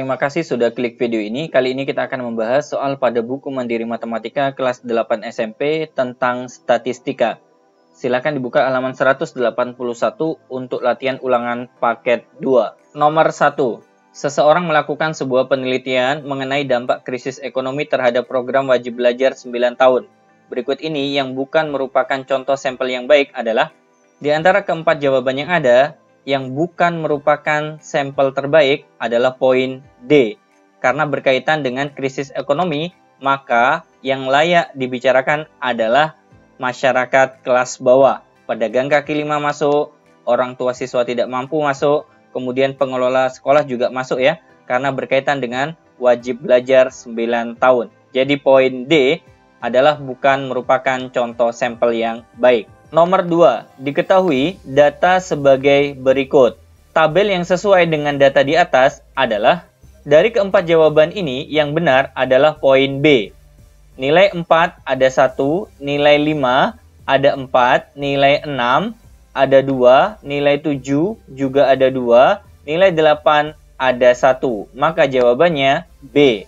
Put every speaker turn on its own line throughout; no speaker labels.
terima kasih sudah klik video ini. Kali ini kita akan membahas soal pada buku Mandiri Matematika kelas 8 SMP tentang statistika. Silakan dibuka halaman 181 untuk latihan ulangan paket 2. Nomor 1. Seseorang melakukan sebuah penelitian mengenai dampak krisis ekonomi terhadap program wajib belajar 9 tahun. Berikut ini yang bukan merupakan contoh sampel yang baik adalah di antara keempat jawaban yang ada, yang bukan merupakan sampel terbaik adalah poin D. Karena berkaitan dengan krisis ekonomi, maka yang layak dibicarakan adalah masyarakat kelas bawah. Pedagang kaki lima masuk, orang tua siswa tidak mampu masuk, kemudian pengelola sekolah juga masuk ya, karena berkaitan dengan wajib belajar 9 tahun. Jadi poin D adalah bukan merupakan contoh sampel yang baik. Nomor 2, diketahui data sebagai berikut. Tabel yang sesuai dengan data di atas adalah, dari keempat jawaban ini yang benar adalah poin B. Nilai 4 ada 1, nilai 5 ada 4, nilai 6 ada 2, nilai 7 juga ada 2, nilai 8 ada 1. Maka jawabannya B.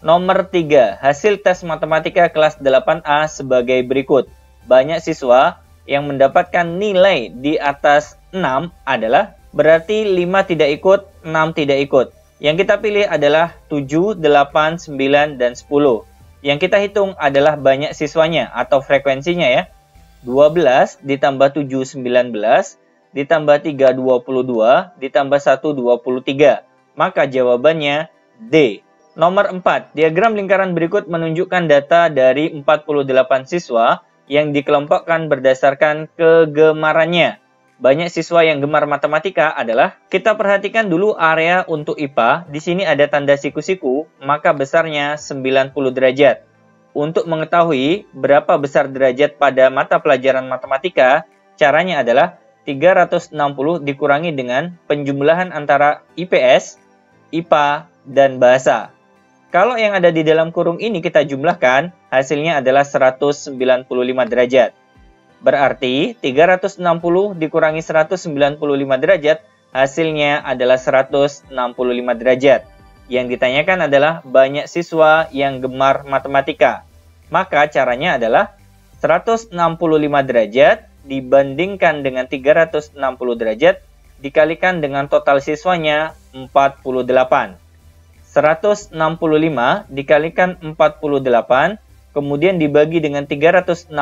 Nomor 3, hasil tes matematika kelas 8A sebagai berikut. Banyak siswa yang mendapatkan nilai di atas 6 adalah berarti 5 tidak ikut, 6 tidak ikut. Yang kita pilih adalah 7, 8, 9, dan 10. Yang kita hitung adalah banyak siswanya atau frekuensinya ya. 12 ditambah 7, 19, ditambah 3, 22, ditambah 1, 23. Maka jawabannya D. Nomor 4, diagram lingkaran berikut menunjukkan data dari 48 siswa yang dikelompokkan berdasarkan kegemarannya. Banyak siswa yang gemar matematika adalah, kita perhatikan dulu area untuk IPA. Di sini ada tanda siku-siku, maka besarnya 90 derajat. Untuk mengetahui berapa besar derajat pada mata pelajaran matematika, caranya adalah 360 dikurangi dengan penjumlahan antara IPS, IPA, dan bahasa. Kalau yang ada di dalam kurung ini kita jumlahkan, hasilnya adalah 195 derajat. Berarti 360 dikurangi 195 derajat, hasilnya adalah 165 derajat. Yang ditanyakan adalah banyak siswa yang gemar matematika. Maka caranya adalah 165 derajat dibandingkan dengan 360 derajat dikalikan dengan total siswanya 48. 165 dikalikan 48, kemudian dibagi dengan 360,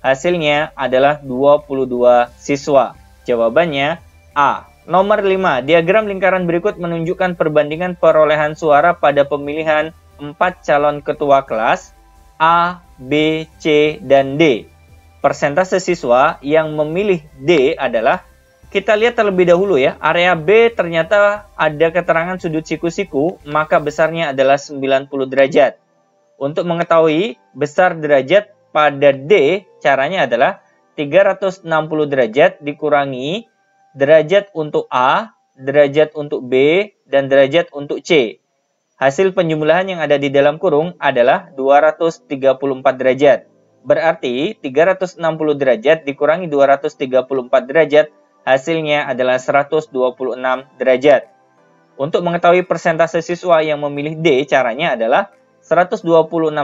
hasilnya adalah 22 siswa. Jawabannya A. Nomor 5, diagram lingkaran berikut menunjukkan perbandingan perolehan suara pada pemilihan 4 calon ketua kelas A, B, C, dan D. Persentase siswa yang memilih D adalah, kita lihat terlebih dahulu ya, area B ternyata ada keterangan sudut siku-siku, maka besarnya adalah 90 derajat. Untuk mengetahui besar derajat pada D, caranya adalah 360 derajat dikurangi derajat untuk A, derajat untuk B, dan derajat untuk C. Hasil penjumlahan yang ada di dalam kurung adalah 234 derajat. Berarti 360 derajat dikurangi 234 derajat, hasilnya adalah 126 derajat. Untuk mengetahui persentase siswa yang memilih D, caranya adalah 126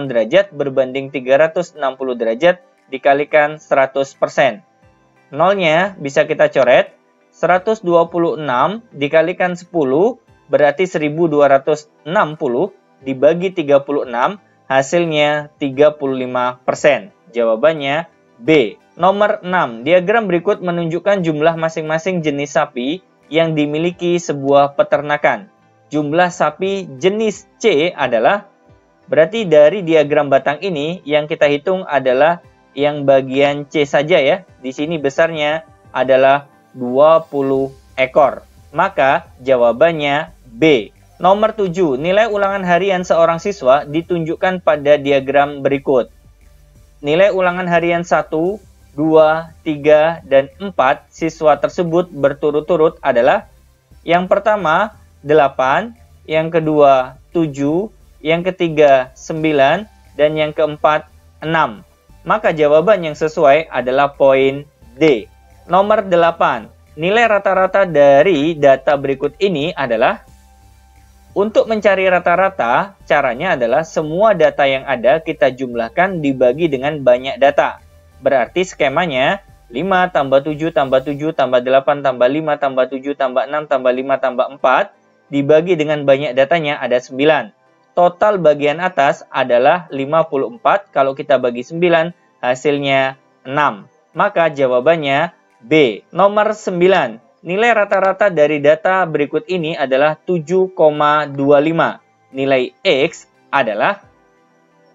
derajat berbanding 360 derajat dikalikan 100%. Nolnya bisa kita coret, 126 dikalikan 10 berarti 1260 dibagi 36, hasilnya 35%. Jawabannya B. Nomor 6, diagram berikut menunjukkan jumlah masing-masing jenis sapi yang dimiliki sebuah peternakan. Jumlah sapi jenis C adalah, berarti dari diagram batang ini yang kita hitung adalah yang bagian C saja ya. Di sini besarnya adalah 20 ekor. Maka jawabannya B. Nomor 7, nilai ulangan harian seorang siswa ditunjukkan pada diagram berikut. Nilai ulangan harian 1, 2, 3, dan 4 siswa tersebut berturut-turut adalah, yang pertama 8, yang kedua 7, yang ketiga 9, dan yang keempat 6. Maka jawaban yang sesuai adalah poin D. Nomor 8, nilai rata-rata dari data berikut ini adalah, Untuk mencari rata-rata, caranya adalah semua data yang ada kita jumlahkan dibagi dengan banyak data. Berarti skemanya 5 tambah 7 tambah 7 tambah 8 tambah 5 tambah 7 tambah 6 tambah 5 tambah 4 dibagi dengan banyak datanya ada 9. Total bagian atas adalah 54, kalau kita bagi 9 hasilnya 6. Maka jawabannya B. Nomor 9. Nilai rata-rata dari data berikut ini adalah 7,25. Nilai X adalah,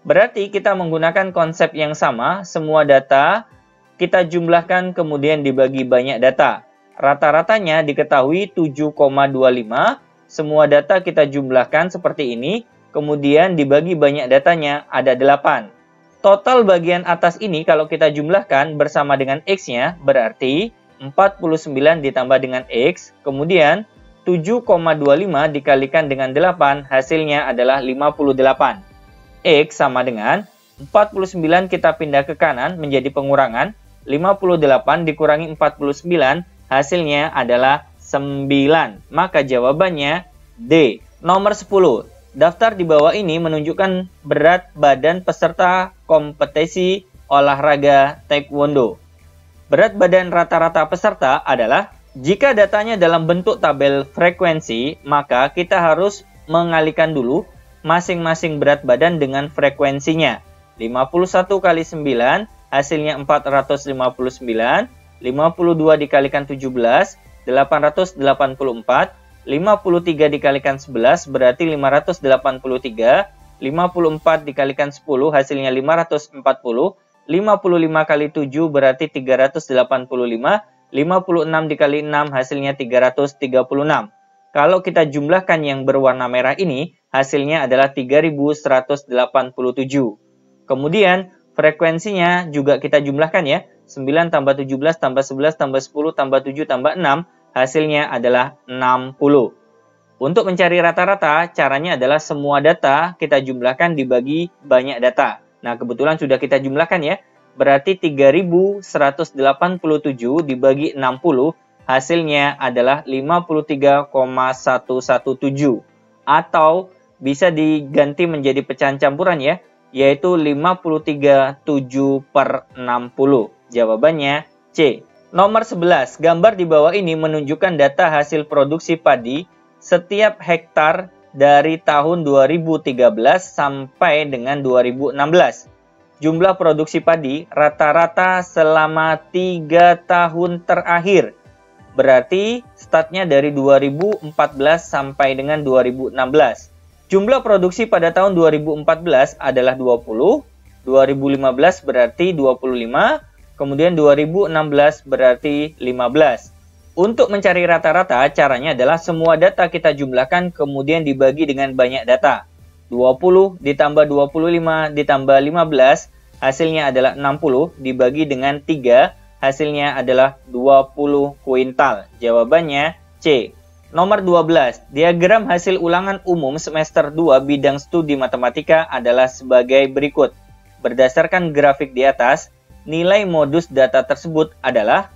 berarti kita menggunakan konsep yang sama, semua data kita jumlahkan kemudian dibagi banyak data. Rata-ratanya diketahui 7,25, semua data kita jumlahkan seperti ini, kemudian dibagi banyak datanya ada 8. Total bagian atas ini kalau kita jumlahkan bersama dengan X-nya, berarti 49 ditambah dengan X, kemudian 7,25 dikalikan dengan 8, hasilnya adalah 58. X sama dengan 49 kita pindah ke kanan menjadi pengurangan, 58 dikurangi 49, hasilnya adalah 9. Maka jawabannya D. Nomor 10. Daftar di bawah ini menunjukkan berat badan peserta kompetisi olahraga taekwondo. Berat badan rata-rata peserta adalah, jika datanya dalam bentuk tabel frekuensi, maka kita harus mengalihkan dulu masing-masing berat badan dengan frekuensinya. 51 kali 9, hasilnya 459, 52 dikalikan 17, 884, 53 dikalikan 11, berarti 583, 54 dikalikan 10, hasilnya 540, 55 kali 7 berarti 385, 56 dikali 6 hasilnya 336. Kalau kita jumlahkan yang berwarna merah ini, hasilnya adalah 3187. Kemudian frekuensinya juga kita jumlahkan ya, 9 tambah 17 tambah 11 tambah 10 tambah 7 tambah 6, hasilnya adalah 60. Untuk mencari rata-rata, caranya adalah semua data kita jumlahkan dibagi banyak data. Nah, kebetulan sudah kita jumlahkan ya. Berarti 3187 dibagi 60, hasilnya adalah 53,117. Atau bisa diganti menjadi pecahan campuran ya, yaitu 53,7/60. Jawabannya C. Nomor 11. Gambar di bawah ini menunjukkan data hasil produksi padi setiap hektar dari tahun 2013 sampai dengan 2016. Jumlah produksi padi rata-rata selama 3 tahun terakhir. Berarti statnya dari 2014 sampai dengan 2016. Jumlah produksi pada tahun 2014 adalah 20, 2015 berarti 25, kemudian 2016 berarti 15. Untuk mencari rata-rata, caranya adalah semua data kita jumlahkan kemudian dibagi dengan banyak data. 20 ditambah 25 ditambah 15, hasilnya adalah 60, dibagi dengan 3, hasilnya adalah 20 kuintal. Jawabannya C. Nomor 12. Diagram hasil ulangan umum semester 2 bidang studi matematika adalah sebagai berikut. Berdasarkan grafik di atas, nilai modus data tersebut adalah,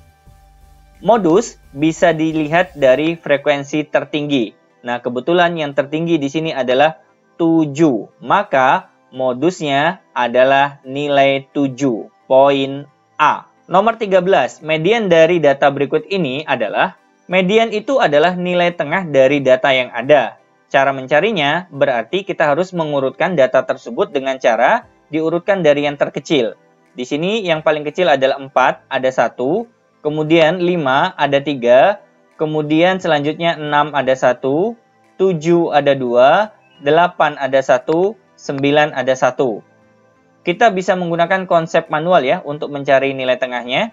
modus bisa dilihat dari frekuensi tertinggi. Nah, kebetulan yang tertinggi di sini adalah 7. Maka modusnya adalah nilai 7. Poin A. Nomor 13. Median dari data berikut ini adalah, median itu adalah nilai tengah dari data yang ada. Cara mencarinya berarti kita harus mengurutkan data tersebut dengan cara diurutkan dari yang terkecil. Di sini yang paling kecil adalah 4, ada 1. Kemudian 5 ada 3, kemudian selanjutnya 6 ada 1, 7 ada 2, 8 ada 1, 9 ada 1. Kita bisa menggunakan konsep manual ya untuk mencari nilai tengahnya.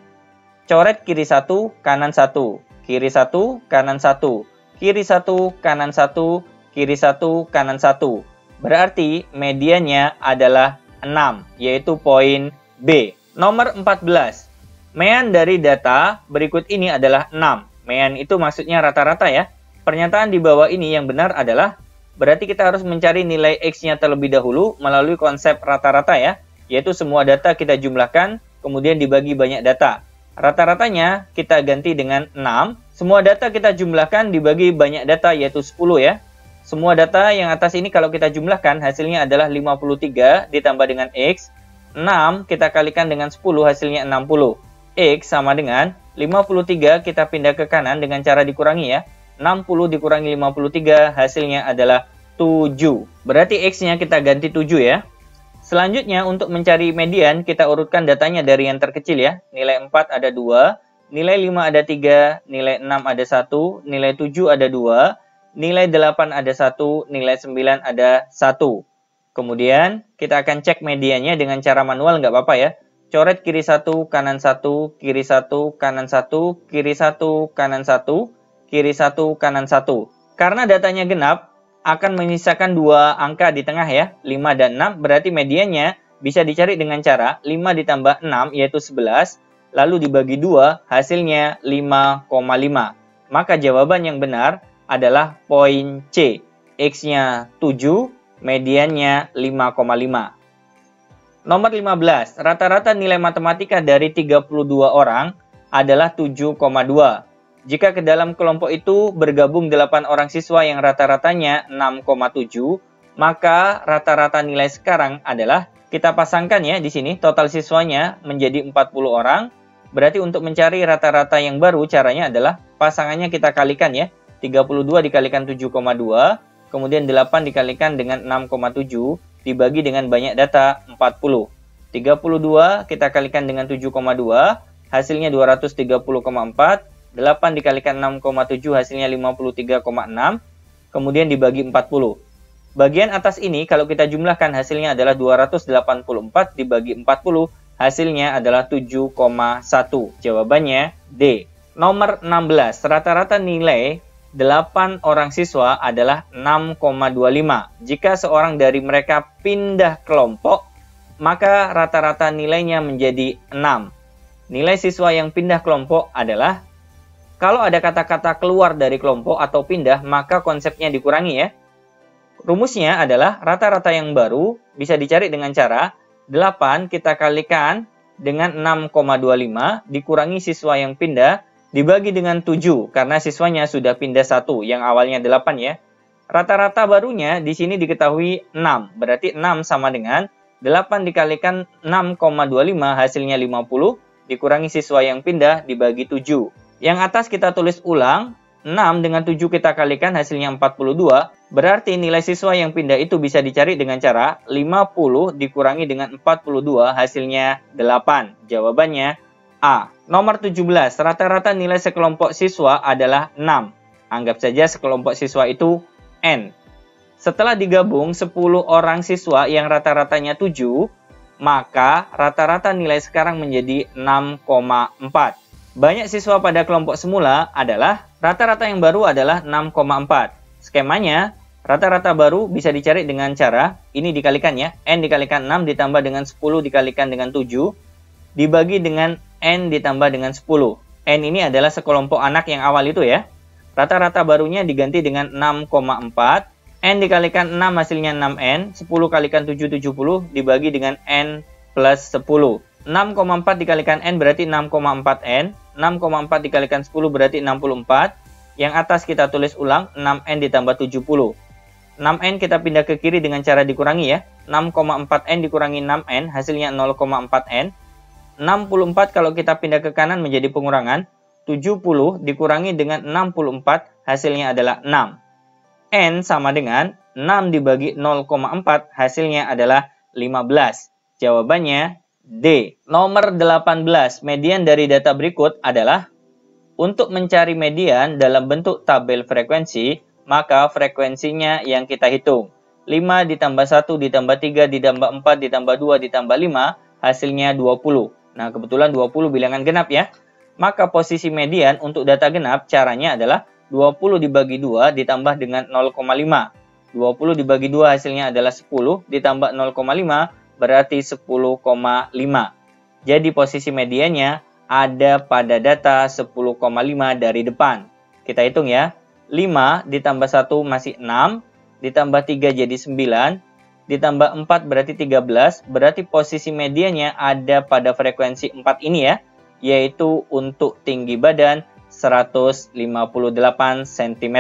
Coret kiri 1, kanan 1, kiri 1, kanan 1, kiri 1, kanan 1, kiri 1, kanan 1. Berarti mediannya adalah 6, yaitu poin B. Nomor 14. Mean dari data berikut ini adalah 6. Mean itu maksudnya rata-rata ya. Pernyataan di bawah ini yang benar adalah, berarti kita harus mencari nilai X-nya terlebih dahulu melalui konsep rata-rata ya. Yaitu semua data kita jumlahkan, kemudian dibagi banyak data. Rata-ratanya kita ganti dengan 6. Semua data kita jumlahkan dibagi banyak data yaitu 10 ya. Semua data yang atas ini kalau kita jumlahkan hasilnya adalah 53 ditambah dengan X. 6 kita kalikan dengan 10 hasilnya 60. X sama dengan 53 kita pindah ke kanan dengan cara dikurangi ya. 60 dikurangi 53 hasilnya adalah 7. Berarti X-nya kita ganti 7 ya. Selanjutnya untuk mencari median kita urutkan datanya dari yang terkecil ya. Nilai 4 ada 2, nilai 5 ada 3, nilai 6 ada 1, nilai 7 ada 2, nilai 8 ada 1, nilai 9 ada 1. Kemudian kita akan cek mediannya dengan cara manual, nggak apa-apa ya. Coret kiri 1, kanan 1, kiri 1, kanan 1, kiri 1, kanan 1, kiri 1, kanan 1. Karena datanya genap, akan menyisakan 2 angka di tengah ya, 5 dan 6. Berarti mediannya bisa dicari dengan cara 5 ditambah 6 yaitu 11, lalu dibagi 2 hasilnya 5,5. Maka jawaban yang benar adalah poin C. X-nya 7, mediannya 5,5. Nomor 15, rata-rata nilai matematika dari 32 orang adalah 7,2. Jika ke dalam kelompok itu bergabung 8 orang siswa yang rata-ratanya 6,7, maka rata-rata nilai sekarang adalah, kita pasangkan ya di sini, total siswanya menjadi 40 orang. Berarti untuk mencari rata-rata yang baru, caranya adalah pasangannya kita kalikan ya. 32 dikalikan 7,2. Kemudian 8 dikalikan dengan 6,7 dibagi dengan banyak data 40. 32 kita kalikan dengan 7,2 hasilnya 230,4. 8 dikalikan 6,7 hasilnya 53,6. Kemudian dibagi 40. Bagian atas ini kalau kita jumlahkan hasilnya adalah 284 dibagi 40 hasilnya adalah 7,1. Jawabannya D. Nomor 16, rata-rata nilai 8 orang siswa adalah 6,25. Jika seorang dari mereka pindah kelompok, maka rata-rata nilainya menjadi 6. Nilai siswa yang pindah kelompok adalah, kalau ada kata-kata keluar dari kelompok atau pindah, maka konsepnya dikurangi ya. Rumusnya adalah rata-rata yang baru bisa dicari dengan cara 8 kita kalikan dengan 6,25 dikurangi siswa yang pindah dibagi dengan 7, karena siswanya sudah pindah 1, yang awalnya 8 ya. Rata-rata barunya di sini diketahui 6, berarti 6 sama dengan 8 dikalikan 6,25 hasilnya 50, dikurangi siswa yang pindah dibagi 7. Yang atas kita tulis ulang, 6 dengan 7 kita kalikan hasilnya 42, berarti nilai siswa yang pindah itu bisa dicari dengan cara 50 dikurangi dengan 42 hasilnya 8. Jawabannya A. Nomor 17, rata-rata nilai sekelompok siswa adalah 6. Anggap saja sekelompok siswa itu N. Setelah digabung 10 orang siswa yang rata-ratanya 7, maka rata-rata nilai sekarang menjadi 6,4. Banyak siswa pada kelompok semula adalah, rata-rata yang baru adalah 6,4. Skemanya, rata-rata baru bisa dicari dengan cara, ini dikalikan ya, N dikalikan 6 ditambah dengan 10 dikalikan dengan 7, dibagi dengan N ditambah dengan 10. N ini adalah sekelompok anak yang awal itu ya. Rata-rata barunya diganti dengan 6,4. N dikalikan 6 hasilnya 6N. 10 kalikan 7, 70. Dibagi dengan N plus 10. 6,4 dikalikan N berarti 6,4N. 6,4 dikalikan 10 berarti 64. Yang atas kita tulis ulang, 6N ditambah 70. 6N kita pindah ke kiri dengan cara dikurangi ya. 6,4N dikurangi 6N hasilnya 0,4N. 64 kalau kita pindah ke kanan menjadi pengurangan. 70 dikurangi dengan 64 hasilnya adalah 6. N sama dengan 6 dibagi 0,4 hasilnya adalah 15. Jawabannya D. Nomor 18, median dari data berikut adalah, untuk mencari median dalam bentuk tabel frekuensi, maka frekuensinya yang kita hitung. 5 ditambah 1 ditambah 3 ditambah 4 ditambah 2 ditambah 5 hasilnya 20. Nah, kebetulan 20 bilangan genap ya. Maka posisi median untuk data genap caranya adalah 20 dibagi 2 ditambah dengan 0,5. 20 dibagi 2 hasilnya adalah 10 ditambah 0,5 berarti 10,5. Jadi posisi mediannya ada pada data 10,5 dari depan. Kita hitung ya. 5 ditambah 1 masih 6, ditambah 3 jadi 9. Ditambah 4 berarti 13, berarti posisi medianya ada pada frekuensi 4 ini ya, yaitu untuk tinggi badan 158 cm.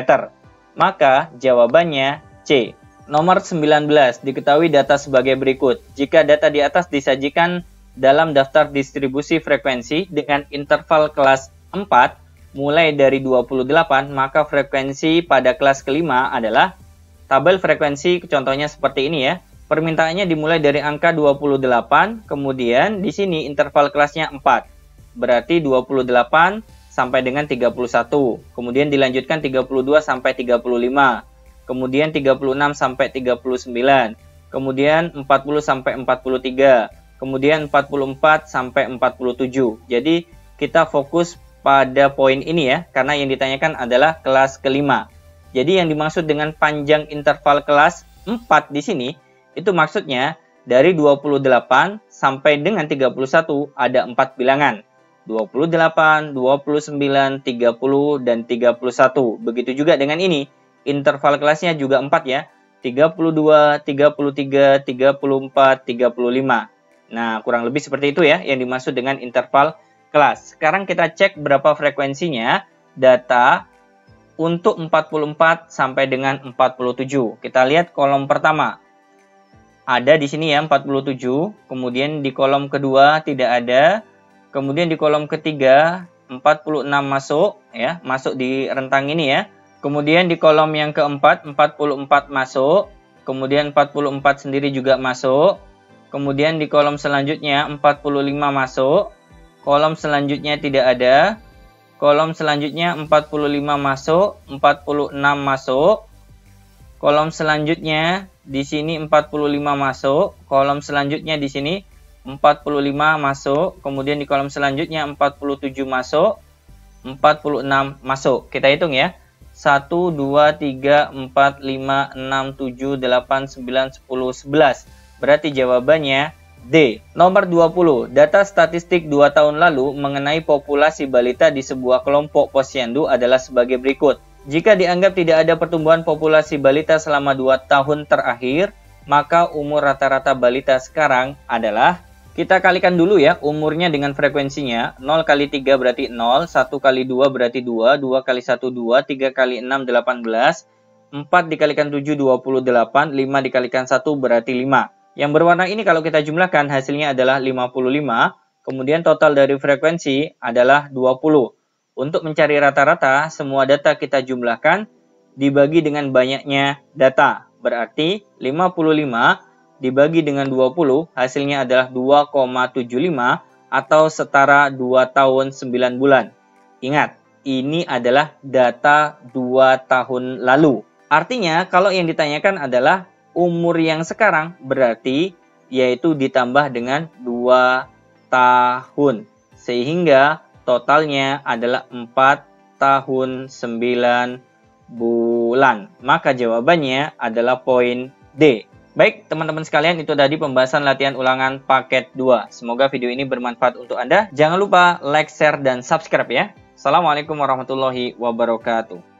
Maka jawabannya C. Nomor 19, diketahui data sebagai berikut. Jika data di atas disajikan dalam daftar distribusi frekuensi dengan interval kelas 4 mulai dari 28, maka frekuensi pada kelas kelima adalah tabel frekuensi, contohnya seperti ini ya. Permintaannya dimulai dari angka 28, kemudian di sini interval kelasnya 4. Berarti 28 sampai dengan 31. Kemudian dilanjutkan 32 sampai 35. Kemudian 36 sampai 39. Kemudian 40 sampai 43. Kemudian 44 sampai 47. Jadi kita fokus pada poin ini ya, karena yang ditanyakan adalah kelas kelima. Jadi yang dimaksud dengan panjang interval kelas 4 di sini, itu maksudnya dari 28 sampai dengan 31 ada 4 bilangan. 28, 29, 30, dan 31. Begitu juga dengan ini, interval kelasnya juga 4 ya. 32, 33, 34, 35. Nah, kurang lebih seperti itu ya yang dimaksud dengan interval kelas. Sekarang kita cek berapa frekuensinya data untuk 44 sampai dengan 47. Kita lihat kolom pertama. Ada di sini ya 47, kemudian di kolom kedua tidak ada. Kemudian di kolom ketiga 46 masuk ya, masuk di rentang ini ya. Kemudian di kolom yang keempat 44 masuk, kemudian 44 sendiri juga masuk. Kemudian di kolom selanjutnya 45 masuk. Kolom selanjutnya tidak ada. Kolom selanjutnya 45 masuk, 46 masuk. Kolom selanjutnya di sini 45 masuk, kolom selanjutnya di sini 45 masuk, kemudian di kolom selanjutnya 47 masuk, 46 masuk. Kita hitung ya. 1, 2, 3, 4, 5, 6, 7, 8, 9, 10, 11. Berarti jawabannya D. Nomor 20. Data statistik 2 tahun lalu mengenai populasi balita di sebuah kelompok posyandu adalah sebagai berikut. Jika dianggap tidak ada pertumbuhan populasi balita selama 2 tahun terakhir, maka umur rata-rata balita sekarang adalah, kita kalikan dulu ya umurnya dengan frekuensinya. 0 kali 3 berarti 0, 1 kali 2 berarti 2, 2 kali 1 2, 3 kali 6 18, 4 dikalikan 7 28, 5 dikalikan 1 berarti 5. Yang berwarna ini kalau kita jumlahkan hasilnya adalah 55, kemudian total dari frekuensi adalah 20. Untuk mencari rata-rata, semua data kita jumlahkan dibagi dengan banyaknya data. Berarti 55 dibagi dengan 20, hasilnya adalah 2,75 atau setara 2 tahun 9 bulan. Ingat, ini adalah data 2 tahun lalu. Artinya, kalau yang ditanyakan adalah umur yang sekarang, berarti yaitu ditambah dengan 2 tahun. Sehingga totalnya adalah 4 tahun 9 bulan. Maka jawabannya adalah poin D. Baik, teman-teman sekalian, itu tadi pembahasan latihan ulangan paket 2. Semoga video ini bermanfaat untuk Anda. Jangan lupa like, share, dan subscribe ya. Assalamualaikum warahmatullahi wabarakatuh.